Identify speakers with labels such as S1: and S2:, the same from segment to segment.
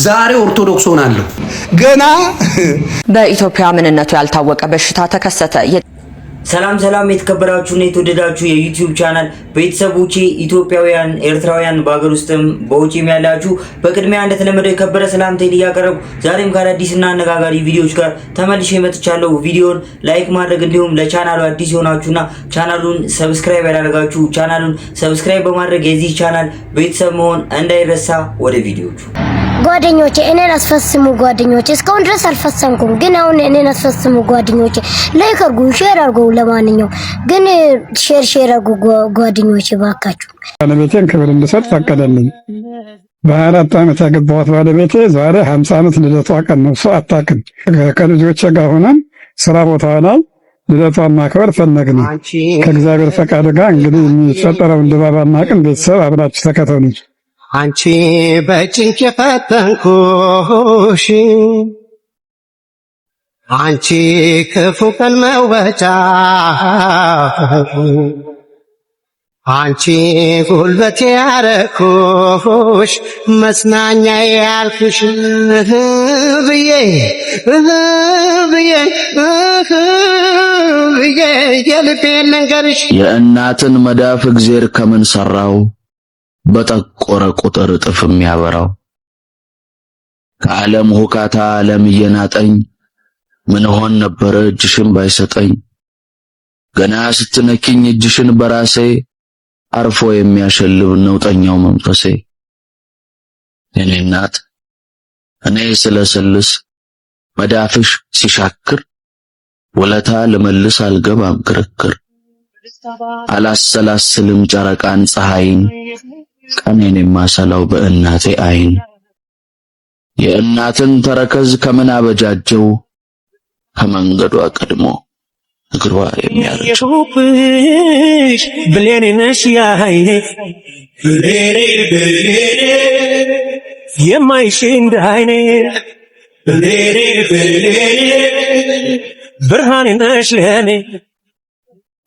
S1: ዛሬ ኦርቶዶክስ ሆናለሁ
S2: ገና
S3: በኢትዮጵያ ምንነቱ ያልታወቀ በሽታ ተከሰተ።
S4: ሰላም የተከበራችሁና የተወደዳችሁ የዩቲዩብ ቻናል ቤተሰቦቼ ኢትዮጵያውያን ኤርትራውያን በአገር ውስጥም በውጪም ያላችሁ በቅድሚያ እንደተለመደው የከበረ ሰላምታዬን እያቀረብኩ ዛሬም ከአዲስና አነጋጋሪ ቪዲዮዎች ጋር ተመልሼ መጥቻለሁ። ቪዲዮን ላይክ ማድረግ እንዲሁም ለቻናሉ አዲስ የሆናችሁና ቻናሉን ሰብስክራይብ ያላደረጋችሁ ቻናሉን ሰብስክራይብ በማድረግ የዚህ ቻናል ቤተሰብ መሆን እንዳይረሳ። ወደ ቪዲዮቹ
S5: ጓደኞቼ እኔን አስፈስሙ። ጓደኞቼ እስካሁን ድረስ አልፈሰምኩም፣ ግን አሁን እኔን አስፈስሙ ጓደኞቼ። ላይክ አድርጉ፣ ሼር አድርጉ። ለማንኛውም ግን ሼር አድርጉ ጓደኞቼ ባካችሁ።
S6: ባለቤቴን ክብር እንድሰጥ ፈቀደልኝ። በ24 ዓመት ያገባኋት ባለቤቴ ዛሬ 50 ዓመት ልደቷ ቀን ነው። እሷ አታውቅም። ከልጆቼ ጋር ሆነን ስራ ቦታ ላይ ልደቷን ማክበር ፈለግን። ከእግዚአብሔር ፈቃድ ጋር እንግዲህ የሚፈጠረውን ድባብ አናውቅም። ቤተሰብ አብራችሁ ተከተሉ።
S7: አንቺ በጭንቅ የፈተንኩሽ አንቺ ክፉ ቀን መወጫ አንቺ ጉልበቴ ያረኩሽ መጽናኛ ያልኩሽ ብዬ የልቤን ነገርሽ
S8: የእናትን መዳፍ እግዜር ከምን ሰራው በጠቆረ ቁጥር እጥፍ የሚያበራው ከዓለም ሁካታ ዓለም እየናጠኝ ምን ሆን ነበር እጅሽን ባይሰጠኝ ገና ስትነኪኝ እጅሽን በራሴ አርፎ የሚያሸልብ ነውጠኛው መንፈሴ የኔ እናት እኔ ስለሰልስ መዳፍሽ ሲሻክር ወለታ ልመልስ አልገባም ክርክር አላሰላስልም ጨረቃን ፀሐይን ቀኔን የማሰላው በእናቴ አይን የእናትን ተረከዝ ከምን አበጃጀው ከመንገዷ ቀድሞ እግሯ የሚያርጅ
S9: ብሌኔ ነሽ ያይኔ ብሌኔ የማይሽ እንዳይኔ ብርሃኔ ነሽ ለኔ።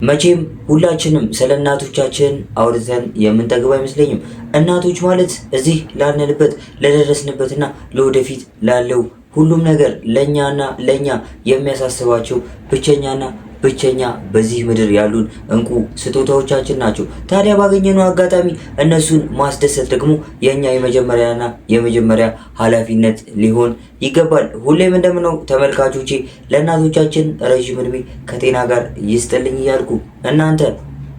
S4: መቼም ሁላችንም ስለ እናቶቻችን አውርተን የምንጠግብ አይመስለኝም። እናቶች ማለት እዚህ ላልንበት ለደረስንበትና ለወደፊት ላለው ሁሉም ነገር ለኛ የሚያሳስባቸው ብቸኛ በዚህ ምድር ያሉን እንቁ ስጦታዎቻችን ናቸው። ታዲያ ባገኘነው አጋጣሚ እነሱን ማስደሰት ደግሞ የኛ የመጀመሪያ ኃላፊነት ሊሆን ይገባል። ሁሌም እንደምነው ተመልካቾቼ ለእናቶቻችን ረጅም እድሜ ከጤና ጋር ይስጥልኝ እያልኩ እናንተ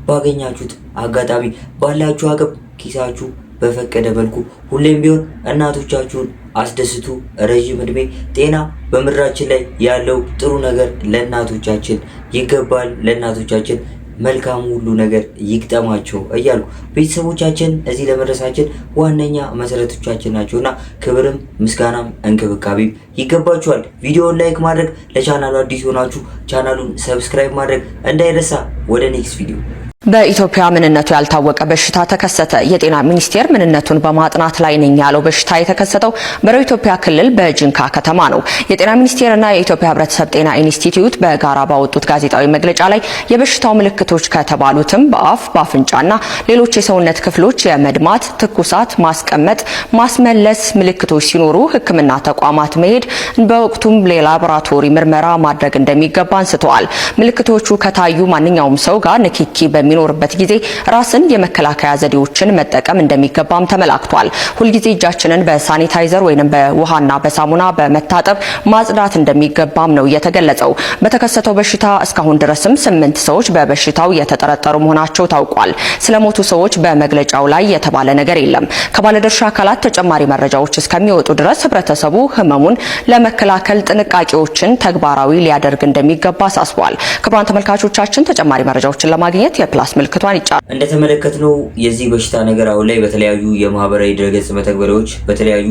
S4: ባገኛችሁት አጋጣሚ ባላችሁ አቅም ኪሳችሁ በፈቀደ መልኩ ሁሌም ቢሆን እናቶቻችሁን አስደስቱ። ረጅም እድሜ ጤና በምድራችን ላይ ያለው ጥሩ ነገር ለእናቶቻችን ይገባል። ለእናቶቻችን መልካም ሁሉ ነገር ይግጠማቸው እያልኩ ቤተሰቦቻችን እዚህ ለመድረሳችን ዋነኛ መሰረቶቻችን ናቸውና ክብርም ምስጋናም እንክብካቤም ይገባቸዋል። ቪዲዮውን ላይክ ማድረግ፣ ለቻናሉ አዲስ ሆናችሁ ቻናሉን ሰብስክራይብ ማድረግ እንዳይረሳ። ወደ ኔክስት ቪዲዮ
S3: በኢትዮጵያ ምንነቱ ያልታወቀ በሽታ ተከሰተ። የጤና ሚኒስቴር ምንነቱን በማጥናት ላይ ነኝ ያለው በሽታ የተከሰተው በደቡብ ኢትዮጵያ ክልል በጂንካ ከተማ ነው። የጤና ሚኒስቴርና የኢትዮጵያ ሕብረተሰብ ጤና ኢንስቲትዩት በጋራ ባወጡት ጋዜጣዊ መግለጫ ላይ የበሽታው ምልክቶች ከተባሉትም በአፍ በአፍንጫና ሌሎች የሰውነት ክፍሎች የመድማት፣ ትኩሳት፣ ማስቀመጥ፣ ማስመለስ ምልክቶች ሲኖሩ ሕክምና ተቋማት መሄድ በወቅቱም ላቦራቶሪ ምርመራ ማድረግ እንደሚገባ አንስተዋል። ምልክቶቹ ከታዩ ማንኛውም ሰው ጋር ንክኪ በሚኖርበት ጊዜ ራስን የመከላከያ ዘዴዎችን መጠቀም እንደሚገባም ተመላክቷል። ሁልጊዜ እጃችንን በሳኒታይዘር ወይንም በውሃና በሳሙና በመታጠብ ማጽዳት እንደሚገባም ነው የተገለጸው። በተከሰተው በሽታ እስካሁን ድረስም 8 ሰዎች በበሽታው የተጠረጠሩ መሆናቸው ታውቋል። ስለሞቱ ሰዎች በመግለጫው ላይ የተባለ ነገር የለም። ከባለድርሻ አካላት ተጨማሪ መረጃዎች እስከሚወጡ ድረስ ህብረተሰቡ ህመሙን ለመከላከል ጥንቃቄዎችን ተግባራዊ ሊያደርግ እንደሚገባ አሳስቧል። ክቡራን ተመልካቾቻችን ተጨማሪ መረጃዎችን ለማግኘት ፕላስ ምልክቷን ይጫኑ።
S4: እንደተመለከትነው የዚህ በሽታ ነገር አሁን ላይ በተለያዩ የማህበራዊ ድረገጽ መተግበሪያዎች በተለያዩ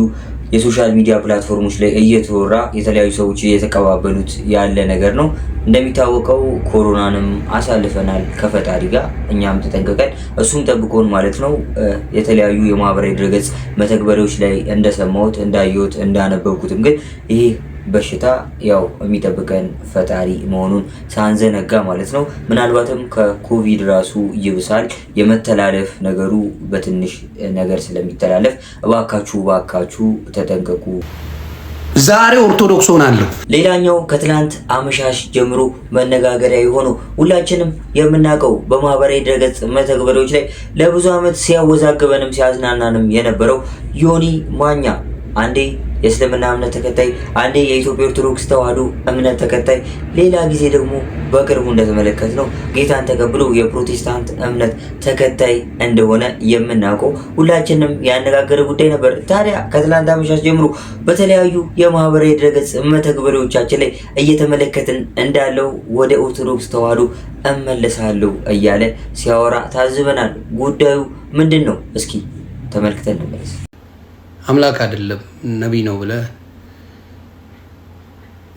S4: የሶሻል ሚዲያ ፕላትፎርሞች ላይ እየተወራ የተለያዩ ሰዎች እየተቀባበሉት ያለ ነገር ነው። እንደሚታወቀው ኮሮናንም አሳልፈናል ከፈጣሪ ጋር እኛም ተጠንቀቀን እሱም ጠብቆን ማለት ነው። የተለያዩ የማህበራዊ ድረገጽ መተግበሪያዎች ላይ እንደሰማሁት እንዳየሁት እንዳነበብኩትም ግን ይሄ በሽታ ያው የሚጠብቀን ፈጣሪ መሆኑን ሳንዘነጋ ማለት ነው። ምናልባትም ከኮቪድ ራሱ ይብሳል የመተላለፍ ነገሩ በትንሽ ነገር ስለሚተላለፍ እባካችሁ ተጠንቀቁ።
S7: ዛሬ ኦርቶዶክስ ሆናለሁ።
S4: ሌላኛው ከትላንት አመሻሽ ጀምሮ መነጋገሪያ የሆነው ሁላችንም የምናውቀው በማህበራዊ ድረገጽ መተግበሪያዎች ላይ ለብዙ ዓመት ሲያወዛግበንም ሲያዝናናንም የነበረው ዮኒ ማኛ አንዴ የእስልምና እምነት ተከታይ፣ አንዴ የኢትዮጵያ ኦርቶዶክስ ተዋህዶ እምነት ተከታይ፣ ሌላ ጊዜ ደግሞ በቅርቡ እንደተመለከትነው ጌታን ተቀብሎ የፕሮቴስታንት እምነት ተከታይ እንደሆነ የምናውቀው ሁላችንም ያነጋገረ ጉዳይ ነበር። ታዲያ ከትላንት አመሻሽ ጀምሮ በተለያዩ የማህበራዊ ድረገጽ መተግበሪያዎቻችን ላይ እየተመለከትን እንዳለው ወደ ኦርቶዶክስ ተዋህዶ እመለሳለሁ እያለ ሲያወራ ታዝበናል። ጉዳዩ ምንድን ነው? እስኪ ተመልክተን እንመለስ።
S7: አምላክ አይደለም ነቢይ ነው ብለህ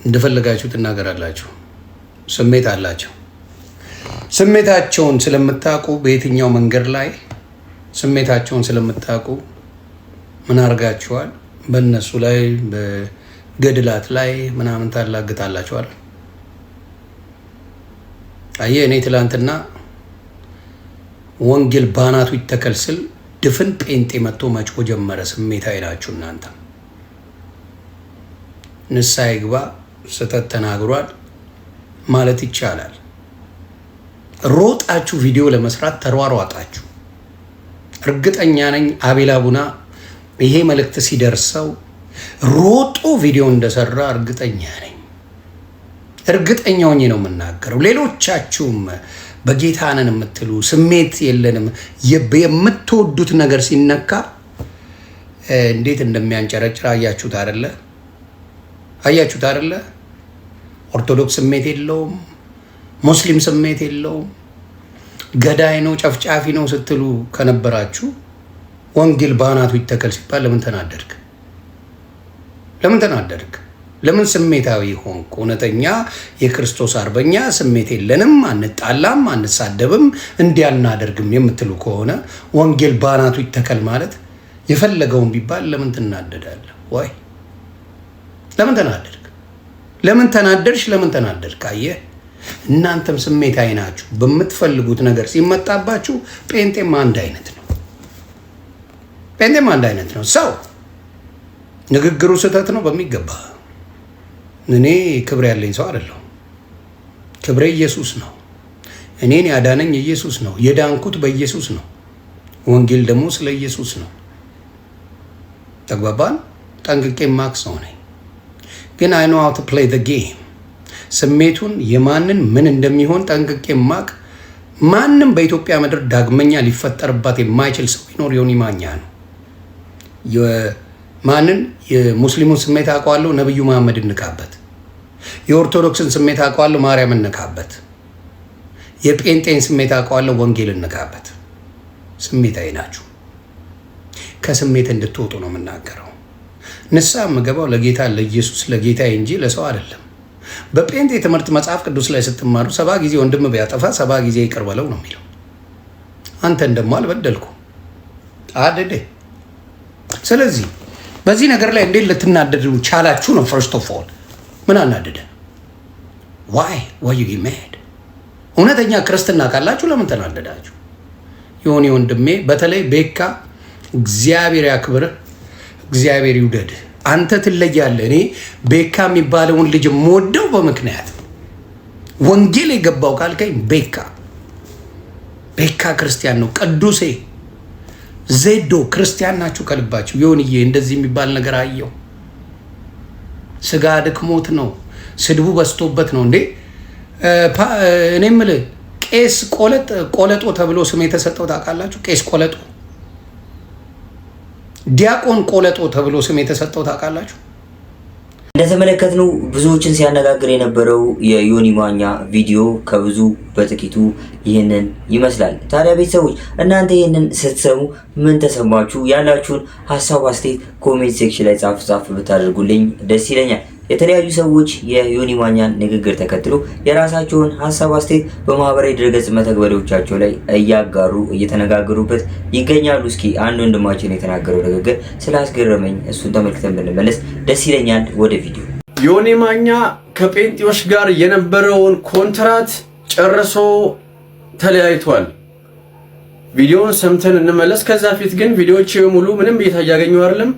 S7: እንደፈለጋችሁ ትናገራላችሁ። ስሜት አላቸው። ስሜታቸውን ስለምታውቁ በየትኛው መንገድ ላይ ስሜታቸውን ስለምታውቁ ምን አድርጋችኋል? በእነሱ ላይ በገድላት ላይ ምናምን ታላግጣላችኋል። አየህ፣ እኔ ትላንትና ወንጌል ባናቱ ይተከል ስል ድፍን ጴንጤ መጥቶ መጮ ጀመረ። ስሜታዊ ናችሁ እናንተ። ንስሐ ይግባ፣ ስህተት ተናግሯል ማለት ይቻላል። ሮጣችሁ ቪዲዮ ለመስራት ተሯሯጣችሁ። እርግጠኛ ነኝ አቤል አቡና ይሄ መልእክት ሲደርሰው ሮጦ ቪዲዮ እንደሰራ እርግጠኛ ነኝ። እርግጠኛ ሆኜ ነው የምናገረው። ሌሎቻችሁም በጌታ ነን የምትሉ ስሜት የለንም የምትወዱት ነገር ሲነካ እንዴት እንደሚያንጨረጭር አያችሁት አይደለ? አያችሁት አይደለ? ኦርቶዶክስ ስሜት የለውም፣ ሙስሊም ስሜት የለውም፣ ገዳይ ነው ጨፍጫፊ ነው ስትሉ ከነበራችሁ ወንጌል ባናቱ ይተከል ሲባል ለምን ተናደድክ? ለምን ተናደድክ? ለምን ስሜታዊ ሆንክ? እውነተኛ የክርስቶስ አርበኛ ስሜት የለንም፣ አንጣላም፣ አንሳደብም፣ እንዲያናደርግም የምትሉ ከሆነ ወንጌል ባናቱ ይተከል ማለት የፈለገውን ቢባል ለምን ትናደዳለህ? ወይ ለምን ተናደድክ? ለምን ተናደድሽ? ለምን ተናደድክ? አየህ፣ እናንተም ስሜታዊ ናችሁ። በምትፈልጉት ነገር ሲመጣባችሁ ጴንጤም አንድ አይነት ነው። ጴንጤም አንድ አይነት ነው። ሰው ንግግሩ ስህተት ነው በሚገባ። እኔ ክብር ያለኝ ሰው አይደለሁም። ክብሬ ኢየሱስ ነው። እኔን ያዳነኝ ኢየሱስ ነው። የዳንኩት በኢየሱስ ነው። ወንጌል ደግሞ ስለ ኢየሱስ ነው። ተግባባን? ጠንቅቄ ማቅ ሰው ነኝ። ግን I know how to play the game። ስሜቱን የማንን ምን እንደሚሆን ጠንቅቄ ማቅ። ማንም በኢትዮጵያ ምድር ዳግመኛ ሊፈጠርባት የማይችል ሰው ቢኖር ዮኒ ማኛ ነው። ማንን? የሙስሊሙን ስሜት አውቀዋለሁ፣ ነብዩ መሐመድ እንካበት። የኦርቶዶክስን ስሜት አውቀዋለሁ፣ ማርያም እንካበት። የጴንጤን ስሜት አውቀዋለሁ፣ ወንጌል እንካበት። ስሜታዊ ናችሁ። ከስሜት እንድትወጡ ነው የምናገረው። ንስሐ የምገባው ለጌታ ለኢየሱስ ለጌታዬ እንጂ ለሰው አይደለም። በጴንጤ ትምህርት መጽሐፍ ቅዱስ ላይ ስትማሩ 70 ጊዜ ወንድም ቢያጠፋ 70 ጊዜ ይቅር በለው ነው የሚለው። አንተን ደግሞ አልበደልኩ አደደ። ስለዚህ በዚህ ነገር ላይ እንዴት ልትናደዱ ቻላችሁ ነው? ፈርስት ኦፍ ኦል ምን አናደደ? ዋይ ዩ ጌት ማድ? እውነተኛ ክርስትና ካላችሁ ለምን ተናደዳችሁ? የሆነ ወንድሜ በተለይ ቤካ እግዚአብሔር ያክብርህ፣ እግዚአብሔር ይውደድህ። አንተ ትለያለህ። እኔ ቤካ የሚባለውን ልጅ የምወደው በምክንያት ወንጌል የገባው ካልከኝ ቤካ ክርስቲያን ነው። ቅዱሴ ዜዶ ክርስቲያን ናችሁ ከልባችሁ። ይሁንዬ እንደዚህ የሚባል ነገር አየው። ስጋ ድክሞት ነው፣ ስድቡ በስቶበት ነው እንዴ? እኔ የምልህ ቄስ ቆለጦ ተብሎ ስም የተሰጠው ታውቃላችሁ? ቄስ ቆለጦ፣ ዲያቆን ቆለጦ ተብሎ ስም የተሰጠው ታውቃላችሁ?
S4: እንደተመለከትነው ብዙዎችን ሲያነጋግር የነበረው የዮኒ ማኛ ቪዲዮ ከብዙ በጥቂቱ ይህንን ይመስላል። ታዲያ ቤተሰቦች እናንተ ይህንን ስትሰሙ ምን ተሰማችሁ? ያላችሁን ሀሳብ አስተያየት ኮሜንት ሴክሽን ላይ ጻፍ ብታደርጉልኝ ደስ ይለኛል። የተለያዩ ሰዎች የዮኒ ማኛን ንግግር ተከትሎ የራሳቸውን ሀሳብ አስተያየት በማህበራዊ ድረገጽ መተግበሪያዎቻቸው ላይ እያጋሩ እየተነጋገሩበት ይገኛሉ። እስኪ አንድ ወንድማችን የተናገረው ንግግር ስላስገረመኝ እሱን ተመልክተን ብንመለስ ደስ ይለኛል። ወደ ቪዲዮ
S1: ዮኒ ማኛ ከጴንጤዎች ጋር የነበረውን ኮንትራት ጨርሶ ተለያይቷል። ቪዲዮውን ሰምተን እንመለስ። ከዛ ፊት ግን ቪዲዮዎች ሙሉ ምንም እየታየ ያገኘው አይደለም።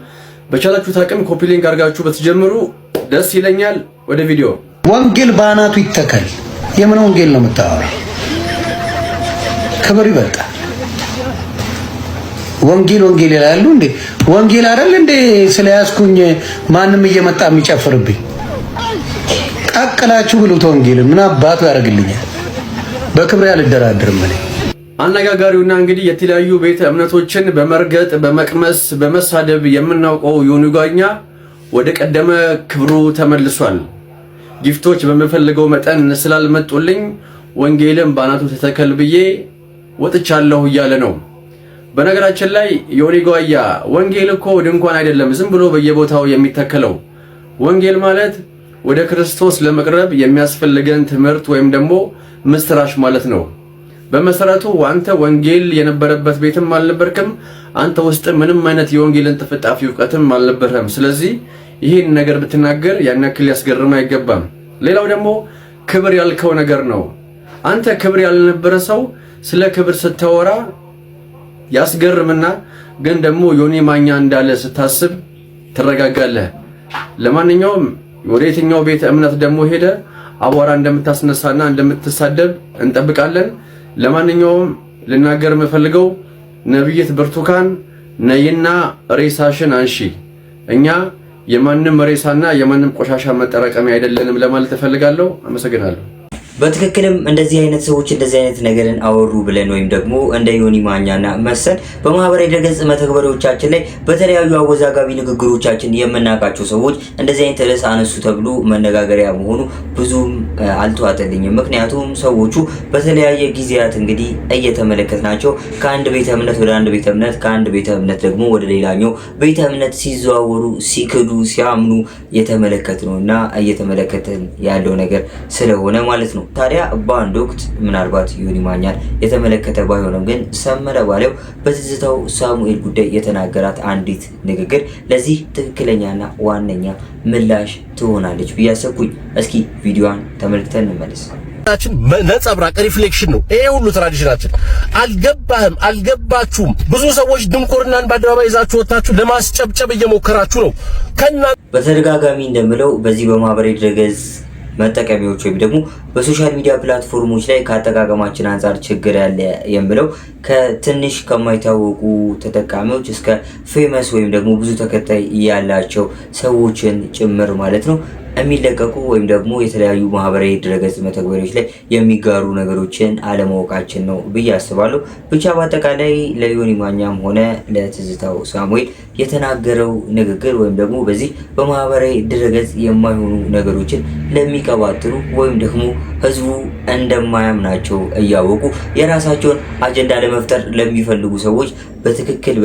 S1: በቻላችሁት አቅም ኮፒ ሊንክ አድርጋችሁ በተጀምሩ ደስ ይለኛል። ወደ ቪዲዮ።
S7: ወንጌል ባናቱ ይተከል። የምን ወንጌል ነው የምታወራው? ክብር ይበልጣል። ወንጌል ይላሉ እንዴ? ወንጌል አይደል እንዴ? ስለያዝኩኝ ማንም እየመጣ የሚጨፍርብኝ ቀቅላችሁ ብሉት። ወንጌል ምን አባቱ ያደርግልኛል? በክብር ያልደራደርም እኔ።
S1: አነጋጋሪውና እንግዲህ የተለያዩ ቤተ እምነቶችን በመርገጥ በመቅመስ በመሳደብ የምናውቀው ዮኒ ማኛ ወደ ቀደመ ክብሩ ተመልሷል። ጊፍቶች በመፈልገው መጠን ስላልመጡልኝ ወንጌልን ባናቱ ተተከል ብዬ ወጥቻለሁ እያለ ነው። በነገራችን ላይ ዮኒ ማኛ ወንጌል እኮ ድንኳን አይደለም ዝም ብሎ በየቦታው የሚተከለው። ወንጌል ማለት ወደ ክርስቶስ ለመቅረብ የሚያስፈልገን ትምህርት ወይም ደግሞ ምስራች ማለት ነው። በመሰረቱ አንተ ወንጌል የነበረበት ቤትም አልነበርክም። አንተ ውስጥ ምንም አይነት የወንጌልን ጥፍጣፊ ዕውቀትም አልነበረም። ስለዚህ ይህን ነገር ብትናገር ያን ያክል ያስገርም አይገባም። ሌላው ደግሞ ክብር ያልከው ነገር ነው። አንተ ክብር ያልነበረ ሰው ስለ ክብር ስታወራ ያስገርምና ግን ደግሞ ዮኒ ማኛ እንዳለ ስታስብ ትረጋጋለህ። ለማንኛውም ወደ የትኛው ቤተ እምነት ደግሞ ሄደ አቧራ እንደምታስነሳና እንደምትሳደብ እንጠብቃለን። ለማንኛውም ልናገር የምፈልገው ነብይት ብርቱካን ነይና ሬሳሽን አንሺ። እኛ የማንም ሬሳና የማንም ቆሻሻ መጠራቀሚያ አይደለንም ለማለት እፈልጋለሁ። አመሰግናለሁ።
S4: በትክክልም እንደዚህ አይነት ሰዎች እንደዚህ አይነት ነገርን አወሩ ብለን ወይም ደግሞ እንደ ዮኒ ማኛና መሰል በማህበራዊ ድረገጽ መተግበሪያዎቻችን ላይ በተለያዩ አወዛጋቢ ንግግሮቻችን የምናውቃቸው ሰዎች እንደዚህ አይነት ርዕስ አነሱ ተብሎ መነጋገሪያ መሆኑ ብዙም አልተዋጠልኝም። ምክንያቱም ሰዎቹ በተለያየ ጊዜያት እንግዲህ እየተመለከትናቸው ከአንድ ቤተ እምነት ወደ አንድ ቤተ እምነት ከአንድ ቤተ እምነት ደግሞ ወደ ሌላኛው ቤተ እምነት ሲዘዋወሩ ሲክዱ ሲያምኑ የተመለከትነውና እየተመለከተን ያለው ነገር ስለሆነ ማለት ነው። ታዲያ በአንድ ወቅት ምናልባት ዮኒ ማኛን የተመለከተ ባይሆንም ግን ሰመረ ባለው በትዝታው ሳሙኤል ጉዳይ የተናገራት አንዲት ንግግር ለዚህ ትክክለኛና ዋነኛ ምላሽ ትሆናለች ብዬ አሰብኩኝ። እስኪ ቪዲዮዋን ተመልክተን እንመለስ።
S2: ነጸብራቅ ሪፍሌክሽን ነው ይሄ ሁሉ ትራዲሽናችን። አልገባህም፣ አልገባችሁም። ብዙ ሰዎች ድንቁርናን በአደባባይ ይዛችሁ ወጣችሁ ለማስጨብጨብ እየሞከራችሁ ነው።
S4: በተደጋጋሚ እንደምለው በዚህ በማህበራዊ ድረገጽ መጠቀሚያዎች ወይም ደግሞ በሶሻል ሚዲያ ፕላትፎርሞች ላይ ከአጠቃቀማችን አንፃር ችግር ያለ የምለው ከትንሽ ከማይታወቁ ተጠቃሚዎች እስከ ፌመስ ወይም ደግሞ ብዙ ተከታይ ያላቸው ሰዎችን ጭምር ማለት ነው የሚለቀቁ ወይም ደግሞ የተለያዩ ማህበራዊ ድረገጽ መተግበሪያዎች ላይ የሚጋሩ ነገሮችን አለማወቃችን ነው ብዬ አስባለሁ። ብቻ በአጠቃላይ ለዮኒ ማኛም ሆነ ለትዝታው ሳሙኤል የተናገረው ንግግር ወይም ደግሞ በዚህ በማህበራዊ ድረገጽ የማይሆኑ ነገሮችን ለሚቀባጥሩ ወይም ደግሞ ህዝቡ እንደማያምናቸው እያወቁ የራሳቸውን አጀንዳ ለመፍጠር ለሚፈልጉ ሰዎች በትክክል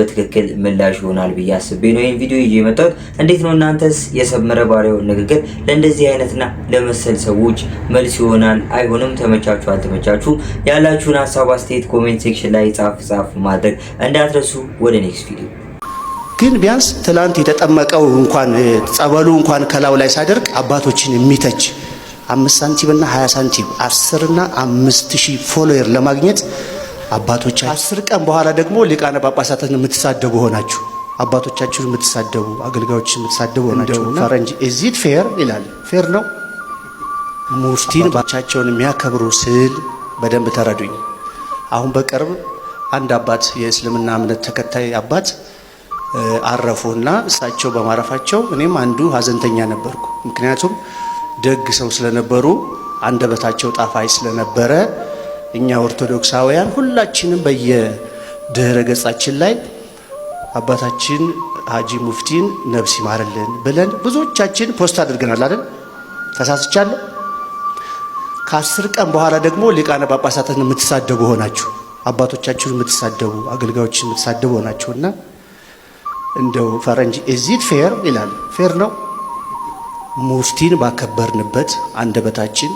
S4: ምላሽ ይሆናል ብዬ አስቤ ነው ይሄን ቪዲዮ ይዤ የመጣሁት። እንዴት ነው እናንተስ የሰመረ ባሪያው ንግግር ለእንደዚህ አይነትና ለመሰል ሰዎች መልስ ይሆናል አይሆንም? ተመቻችሁ አልተመቻችሁ? ያላችሁን ሀሳብ አስተያየት ኮሜንት ሴክሽን ላይ ጻፍ ማድረግ እንዳትረሱ። ወደ ኔክስት ቪዲዮ
S10: ግን ቢያንስ ትላንት የተጠመቀው እንኳን ጸበሉ እንኳን ከላው ላይ ሳደርግ አባቶችን የሚተች 5 ሳንቲም እና 20 ሳንቲም 10 እና 5000 ፎሎወር ለማግኘት አባቶች 10 ቀን በኋላ ደግሞ ሊቃነ ጳጳሳትን የምትሳደቡ ሆናችሁ አባቶቻችሁን የምትሳደቡ አገልጋዮችን የምትሳደቡ ሆናችሁ ፈረንጅ ኢዚት ፌር ይላል። ፌር ነው። ሙፍቲን ባቻቸውን የሚያከብሩ ስል በደንብ ተረዱኝ። አሁን በቅርብ አንድ አባት የእስልምና እምነት ተከታይ አባት አረፉና እሳቸው በማረፋቸው እኔም አንዱ ሀዘንተኛ ነበርኩ። ምክንያቱም ደግ ሰው ስለነበሩ አንደበታቸው ጣፋጭ ስለነበረ እኛ ኦርቶዶክሳውያን ሁላችንም በየድህረ ገጻችን ላይ አባታችን ሀጂ ሙፍቲን ነፍስ ይማርልን ብለን ብዙዎቻችን ፖስት አድርገናል አይደል? ተሳስቻለሁ። ከ10 ቀን በኋላ ደግሞ ሊቃነ ጳጳሳትን የምትሳደቡ ሆናችሁ አባቶቻችሁን የምትሳደቡ አገልጋዮችን የምትሳደቡ ሆናችሁና እንደው ፈረንጅ ኢዚት ፌር ይላል። ፌር ነው። ሙፍቲን ባከበርንበት አንደበታችን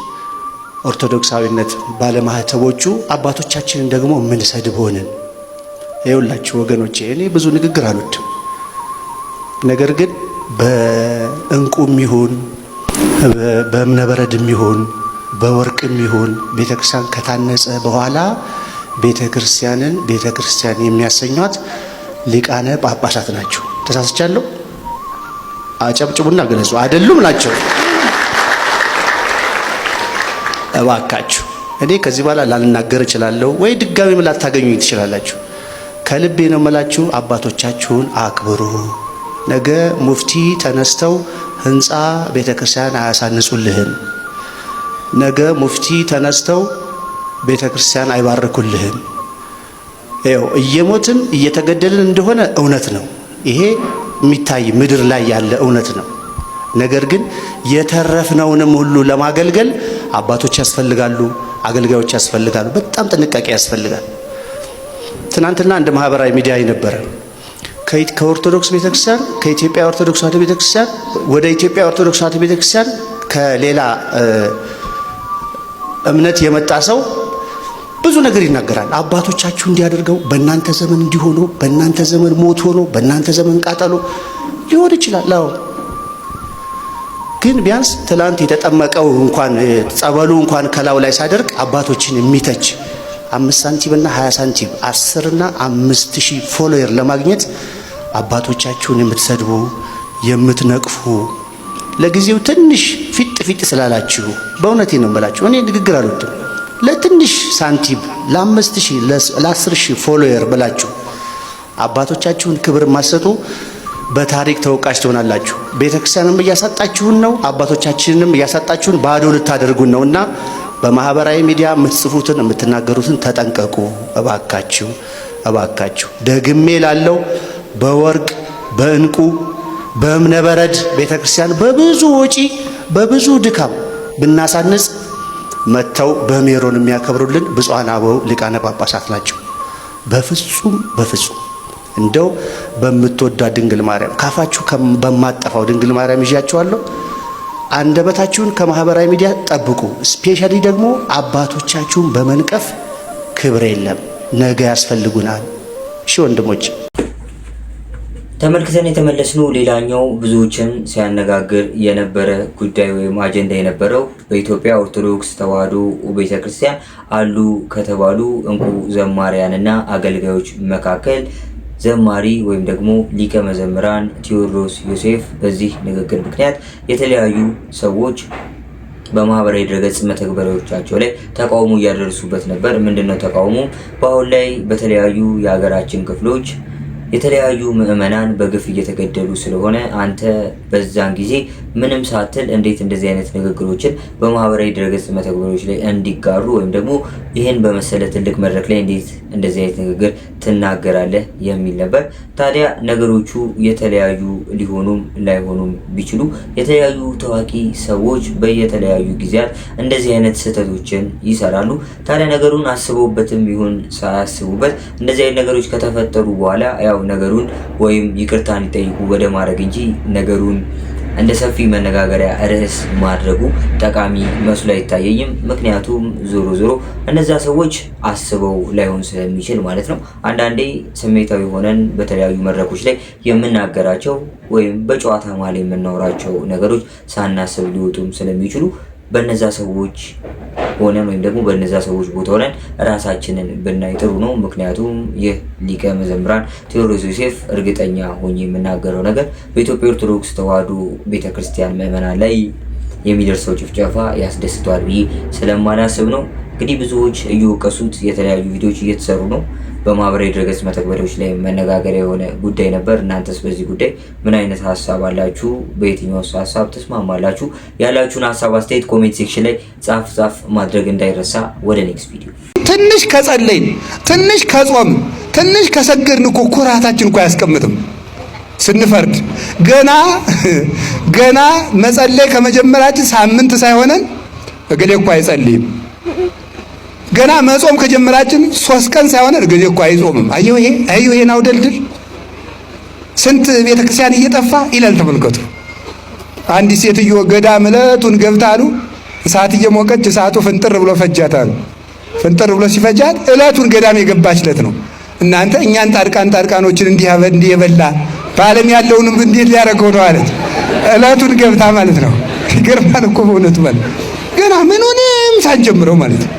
S10: ኦርቶዶክሳዊነት ባለማህተቦቹ አባቶቻችንን ደግሞ ምን ሰድብ ሆነን። ይኸውላችሁ ወገኖቼ እኔ ብዙ ንግግር አልወድም። ነገር ግን በእንቁም ይሁን በእምነበረድም ይሁን በወርቅም ይሁን ቤተክርስቲያን ከታነጸ በኋላ ቤተክርስቲያን የሚያሰኟት ሊቃነ ጳጳሳት ናቸው። ተሳስቻለሁ? አጨብጭቡና ገለጹ። አይደሉም ናቸው? እባካችሁ እኔ ከዚህ በኋላ ላልናገር እችላለሁ ወይ ድጋሜም ላታገኙኝ ትችላላችሁ። ከልቤ ነው የምላችሁ፣ አባቶቻችሁን አክብሩ። ነገ ሙፍቲ ተነስተው ህንፃ ቤተክርስቲያን አያሳንጹልህም። ነገ ሙፍቲ ተነስተው ቤተክርስቲያን አይባርኩልህም። ይኸው እየሞትን እየተገደልን እንደሆነ እውነት ነው። ይሄ የሚታይ ምድር ላይ ያለ እውነት ነው። ነገር ግን የተረፍነውንም ሁሉ ለማገልገል አባቶች ያስፈልጋሉ፣ አገልጋዮች ያስፈልጋሉ። በጣም ጥንቃቄ ያስፈልጋል። ትናንትና እንደ ማህበራዊ ሚዲያ የነበረ ከኦርቶዶክስ ቤተክርስቲያን ከኢትዮጵያ ኦርቶዶክስ ተዋሕዶ ቤተክርስቲያን ወደ ኢትዮጵያ ኦርቶዶክስ ተዋሕዶ ቤተክርስቲያን ከሌላ እምነት የመጣ ሰው ብዙ ነገር ይናገራል። አባቶቻችሁ እንዲያደርገው በእናንተ ዘመን እንዲሆኑ በእናንተ ዘመን ሞት ሆኖ በእናንተ ዘመን ቃጠሎ ሊሆን ይችላል። አዎ፣ ግን ቢያንስ ትላንት የተጠመቀው እንኳን ጸበሉ እንኳን ከላው ላይ ሳደርግ አባቶችን የሚተች 5 ሳንቲምና 20 ሳንቲም 10 እና 5000 ፎሎወር ለማግኘት አባቶቻችሁን የምትሰድቡ የምትነቅፉ ለጊዜው ትንሽ ፊት ስላላችሁ በእውነቴ ነው የምላችሁ። እኔ ንግግር አልወድም። ለትንሽ ሳንቲም ለ5000 ለ10000 ፎሎወር ብላችሁ አባቶቻችሁን ክብር ማሰጡ በታሪክ ተወቃሽ ትሆናላችሁ። ቤተክርስቲያንም እያሳጣችሁን ነው፣ አባቶቻችንንም እያሳጣችሁን ባዶ ልታደርጉን ነውና በማህበራዊ ሚዲያ የምትጽፉትን የምትናገሩትን ተጠንቀቁ እባካችሁ፣ እባካችሁ። ደግሜ ላለው በወርቅ በእንቁ በእምነበረድ ቤተክርስቲያን በብዙ ወጪ በብዙ ድካም ብናሳንጽ መተው በሜሮን የሚያከብሩልን ብፁዓን አበው ሊቃነ ጳጳሳት ናቸው። በፍጹም እንደው በምትወዳ ድንግል ማርያም ካፋችሁ በማጠፋው ድንግል ማርያም ይዣችኋለሁ። አንደበታችሁን ከማህበራዊ ሚዲያ ጠብቁ። ስፔሻሊ ደግሞ አባቶቻችሁን በመንቀፍ ክብር የለም፣ ነገ ያስፈልጉናል። እሺ ወንድሞች፣
S4: ተመልክተን የተመለስነው ሌላኛው ብዙዎችን ሲያነጋግር የነበረ ጉዳይ ወይም አጀንዳ የነበረው በኢትዮጵያ ኦርቶዶክስ ተዋሕዶ ቤተክርስቲያን አሉ ከተባሉ እንቁ ዘማሪያንና አገልጋዮች መካከል ዘማሪ ወይም ደግሞ ሊቀ መዘምራን ቴዎድሮስ ዮሴፍ በዚህ ንግግር ምክንያት የተለያዩ ሰዎች በማህበራዊ ድረገጽ መተግበሪያዎቻቸው ላይ ተቃውሞ እያደረሱበት ነበር። ምንድነው ተቃውሞ? በአሁን ላይ በተለያዩ የሀገራችን ክፍሎች የተለያዩ ምዕመናን በግፍ እየተገደሉ ስለሆነ አንተ በዛን ጊዜ ምንም ሳትል እንዴት እንደዚህ አይነት ንግግሮችን በማህበራዊ ድረገጽ መተግበሪያዎች ላይ እንዲጋሩ ወይም ደግሞ ይህን በመሰለ ትልቅ መድረክ ላይ እንዴት እንደዚህ አይነት ንግግር ትናገራለህ የሚል ነበር። ታዲያ ነገሮቹ የተለያዩ ሊሆኑም ላይሆኑም ቢችሉ የተለያዩ ታዋቂ ሰዎች በየተለያዩ ጊዜያት እንደዚህ አይነት ስህተቶችን ይሰራሉ። ታዲያ ነገሩን አስበውበትም ይሁን ሳያስቡበት እንደዚህ አይነት ነገሮች ከተፈጠሩ በኋላ ያው ነገሩን ወይም ይቅርታን ይጠይቁ ወደ ማድረግ እንጂ ነገሩን እንደ ሰፊ መነጋገሪያ ርዕስ ማድረጉ ጠቃሚ መስሎ አይታየኝም። ምክንያቱም ዞሮ እነዛ ሰዎች አስበው ላይሆን ስለሚችል ማለት ነው። አንዳንዴ ስሜታዊ ሆነን በተለያዩ መድረኮች ላይ የምናገራቸው ወይም በጨዋታ መሀል የምናወራቸው ነገሮች ሳናስብ ሊወጡም ስለሚችሉ በነዛ ሰዎች ሆነን ወይም ደግሞ በነዛ ሰዎች ቦታ ሆነን ራሳችንን ብናይ ጥሩ ነው። ምክንያቱም ይህ ሊቀ መዘምራን ቴዎድሮስ ዮሴፍ እርግጠኛ ሆኜ የምናገረው ነገር በኢትዮጵያ ኦርቶዶክስ ተዋሕዶ ቤተክርስቲያን ምዕመናን ላይ የሚደርሰው ጭፍጨፋ ያስደስተዋል ብዬ ስለማላስብ ነው። እንግዲህ ብዙዎች እየወቀሱት የተለያዩ ቪዲዮዎች እየተሰሩ ነው። በማህበራዊ ድረገጽ መተግበሪያዎች ላይ መነጋገሪያ የሆነ ጉዳይ ነበር። እናንተስ በዚህ ጉዳይ ምን አይነት ሀሳብ አላችሁ? በየትኛው ሀሳብ ተስማማላችሁ? ያላችሁን ሀሳብ አስተያየት ኮሜንት ሴክሽን ላይ ጻፍ ማድረግ እንዳይረሳ። ወደ ኔክስት ቪዲዮ።
S11: ትንሽ ከጸለይን፣ ትንሽ ከጾም፣ ትንሽ ከሰገድን እኮ ኩራታችን እኮ አያስቀምጥም። ስንፈርድ ገና መጸለይ ከመጀመራችን ሳምንት ሳይሆነን እገሌ እኮ አይጸልይም። ገና መጾም ከጀመራችን 3 ቀን ሳይሆን እገሌ እኮ አይጾምም። አየሁ ይሄን አውደልድል ስንት ቤተክርስቲያን እየጠፋ ይላል። ተመልከቱ። አንዲት ሴትዮ ገዳም ዕለቱን ገብታሉ እሳት እየሞቀች እሳቱ ፍንጥር ብሎ ፈጃታል። ፍንጥር ብሎ ሲፈጃት ዕለቱን ገዳም የገባች ዕለት ነው። እናንተ እኛን ጣድቃኖችን እንዲህ የበላ በዓለም ያለውንም እንዴት ሊያደርገው ነው አለች። ዕለቱን ገብታ ማለት ነው። ይገርማል እኮ በእውነቱ ማለት ገና ምኑንም ሳንጀምረው ማለት ነው።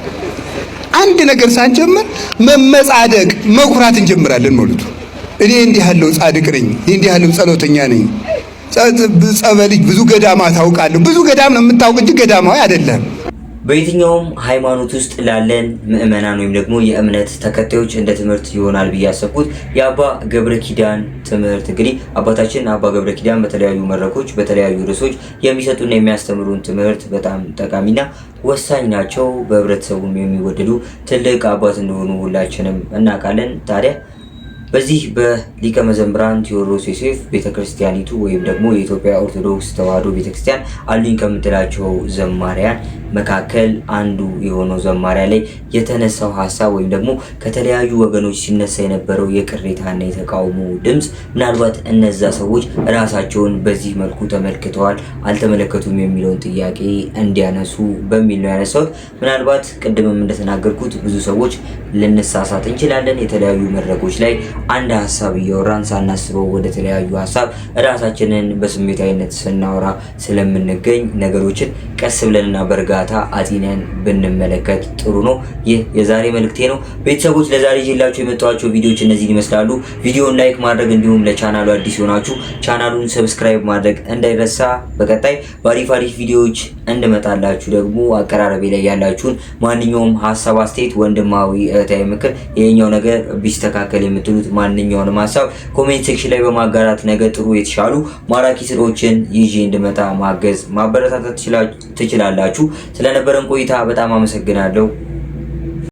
S11: አንድ ነገር ሳንጀምር መመጻደቅ መኩራት እንጀምራለን ማለት ነው። እኔ እንዲህ ያለው ጻድቅ ነኝ፣ እንዲህ ያለው ጸሎተኛ ነኝ፣ ጸበልጅ ብዙ ገዳማት አውቃለሁ። ብዙ ገዳም ነው የምታውቅ እንጂ ገዳማዊ አይደለም።
S4: በየትኛውም ሃይማኖት ውስጥ ላለን ምእመናን ወይም ደግሞ የእምነት ተከታዮች እንደ ትምህርት ይሆናል ብዬ ያሰብኩት የአባ ገብረ ኪዳን ትምህርት እንግዲህ አባታችን አባ ገብረ ኪዳን በተለያዩ መድረኮች በተለያዩ ርዕሶች የሚሰጡና የሚያስተምሩን ትምህርት በጣም ጠቃሚና ወሳኝ ናቸው። በህብረተሰቡም የሚወደዱ ትልቅ አባት እንደሆኑ ሁላችንም እናውቃለን። ታዲያ በዚህ በሊቀ መዘምራን ቴዎድሮስ ዮሴፍ ቤተክርስቲያኒቱ ወይም ደግሞ የኢትዮጵያ ኦርቶዶክስ ተዋሕዶ ቤተክርስቲያን አሉኝ ከምትላቸው ዘማሪያን መካከል አንዱ የሆነው ዘማሪያ ላይ የተነሳው ሀሳብ ወይም ደግሞ ከተለያዩ ወገኖች ሲነሳ የነበረው የቅሬታና የተቃውሞ ድምፅ ምናልባት እነዛ ሰዎች ራሳቸውን በዚህ መልኩ ተመልክተዋል አልተመለከቱም የሚለውን ጥያቄ እንዲያነሱ በሚል ነው ያነሳሁት። ምናልባት ቅድምም እንደተናገርኩት ብዙ ሰዎች ልንሳሳት እንችላለን። የተለያዩ መድረኮች ላይ አንድ ሀሳብ እያወራን ሳናስበው ወደ ተለያዩ ሀሳብ ራሳችንን በስሜታዊነት ስናወራ ስለምንገኝ ነገሮችን ቀስ ብለንና በርጋታ አጢነን ብንመለከት ጥሩ ነው። ይህ የዛሬ መልእክቴ ነው። ቤተሰቦች ለዛሬ ይዤላችሁ የመጣኋቸው ቪዲዮዎች እነዚህን ይመስላሉ። ቪዲዮውን ላይክ ማድረግ እንዲሁም ለቻናሉ አዲስ ሆናችሁ ቻናሉን ሰብስክራይብ ማድረግ እንዳይረሳ። በቀጣይ በአሪፍ ቪዲዮዎች እንድመጣላችሁ ደግሞ አቀራረቤ ላይ ያላችሁን ማንኛውም ሀሳብ አስተያየት፣ ወንድማዊ እህታዊ ምክር የኛው ነገር ቢስተካከል የምትሉት ማንኛውንም ሀሳብ ኮሜንት ሴክሽን ላይ በማጋራት ነገ ጥሩ የተሻሉ ማራኪ ስራዎችን ይዤ እንድመጣ ማገዝ ማበረታታት ትችላላችሁ። ስለነበረን ቆይታ በጣም አመሰግናለሁ።